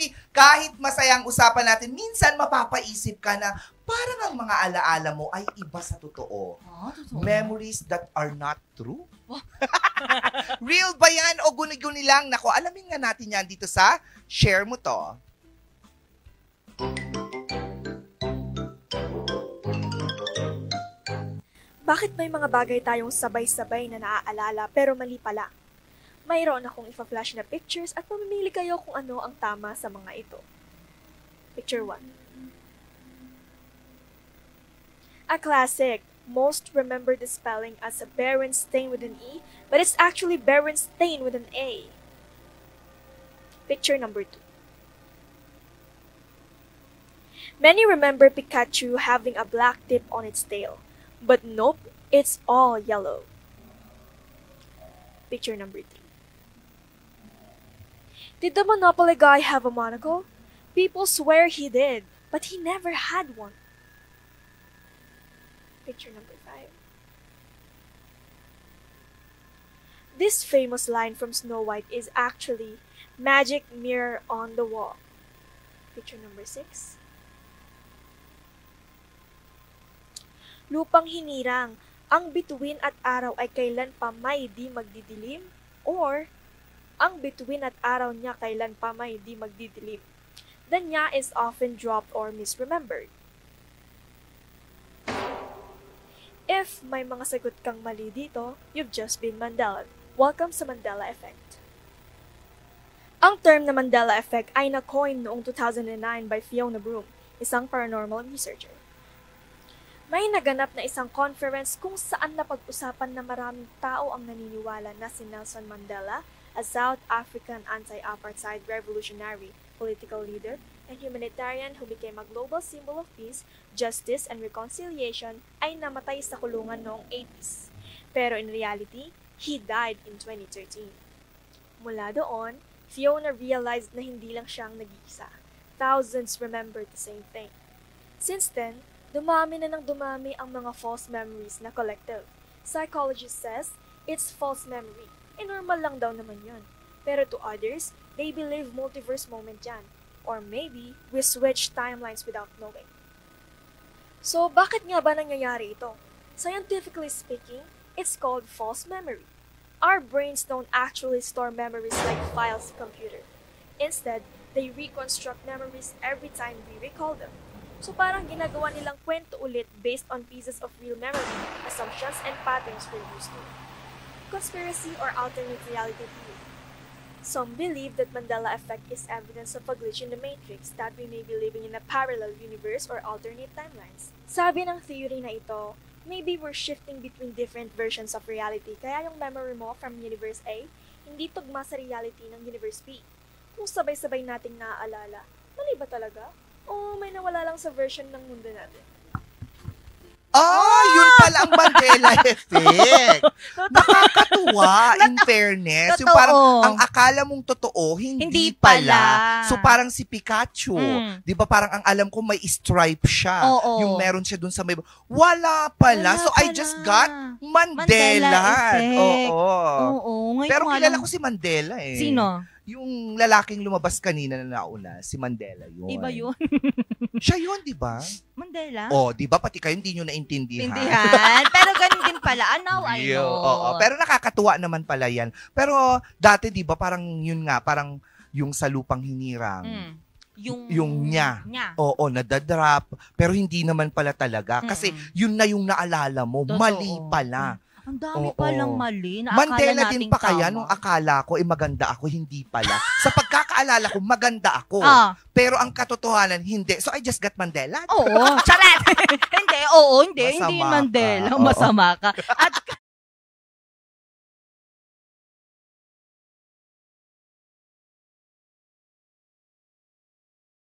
Ivy, kahit masayang usapan natin, minsan mapapaisip ka na parang ang mga alaala mo ay iba sa totoo. Totoo. Memories that are not true. Real ba yan o guni-guni lang? Nako, alamin nga natin yan dito sa Share Mo To. Bakit may mga bagay tayong sabay-sabay na naaalala pero mali pala? Mayroon akong ipa-flash na pictures at mamimili kayo kung ano ang tama sa mga ito. Picture 1. A classic. Most remember the spelling as a Berenstain with an E, but it's actually Berenstain with an A. Picture number 2. Many remember Pikachu having a black tip on its tail. But nope, it's all yellow. Picture number 3. Did the Monopoly guy have a monocle? People swear he did, but he never had one. Picture number 5. This famous line from Snow White is actually magic mirror on the wall. Picture number 6. Lupang hinirang, ang bituin at araw ay kailan pa may di magdidilim? Or, ang bituin at araw niya kailan pa may di magdidilim? The nya is often dropped or misremembered. If may mga sagot kang mali dito, you've just been Mandela. Welcome sa Mandela Effect. Ang term na Mandela Effect ay na-coin noong 2009 by Fiona Broome, isang paranormal researcher. May naganap na isang conference kung saan napag-usapan na maraming tao ang naniniwala na si Nelson Mandela, a South African anti-apartheid revolutionary, political leader, and humanitarian who became a global symbol of peace, justice, and reconciliation, ay namatay sa kulungan noong 80s. Pero in reality, he died in 2013. Mula doon, Fiona realized na hindi lang siyang nag-iisa. Thousands remembered the same thing. Since then, dumami na ng dumami ang mga false memories na collective. Psychologist says, it's false memory. Normal lang daw naman yun. Pero to others, they believe multiverse moment yan. Or maybe, we switch timelines without knowing. So, bakit nga ba nangyayari ito? Scientifically speaking, it's called false memory. Our brains don't actually store memories like files sa computer. Instead, they reconstruct memories every time we recall them. So parang ginagawa nilang kwento ulit based on pieces of real memory, assumptions, and patterns we're used to. Conspiracy or alternate reality theory. Some believe that Mandela effect is evidence of a glitch in the matrix, that we may be living in a parallel universe or alternate timelines. Sabi ng theory na ito, maybe we're shifting between different versions of reality, kaya yung memory mo from Universe A, hindi tugma sa reality ng Universe B. Kung sabay-sabay nating naaalala, mali ba talaga? O may nawala lang sa version ng mundo natin? Yun pala ang Mandela effect. Nakakatuwa, in fairness. Yung parang, ang akala mong totoo, hindi pala. So parang si Pikachu, di ba parang ang alam ko may stripe siya. Yung meron siya dun sa may... Wala pala. So I just got Mandela. Oo. Pero kilala ko si Mandela eh. Sino? Yung lalaking lumabas kanina na nauna, si Mandela yun. Iba yun? Siya yun, di ba? Mandela? Di ba? Pati kayo hindi nyo naintindihan. Pero ganun din pala. Now I know. Pero nakakatuwa naman pala yan. Pero dati, di ba, parang yun nga, parang yung sa lupang hinirang. Yung nya. Nadadrop. Pero hindi naman pala talaga. Kasi yun na yung naalala mo. Totoo. Mali pala. Ang dami palang mali. Mandela din pa kaya nung akala ko, maganda ako, hindi pala. Sa pagkakaalala ko, maganda ako. Pero ang katotohanan, hindi. So I just got Mandela. Charet! Hindi. Hindi Masama Mandela. ka. Masama ka. At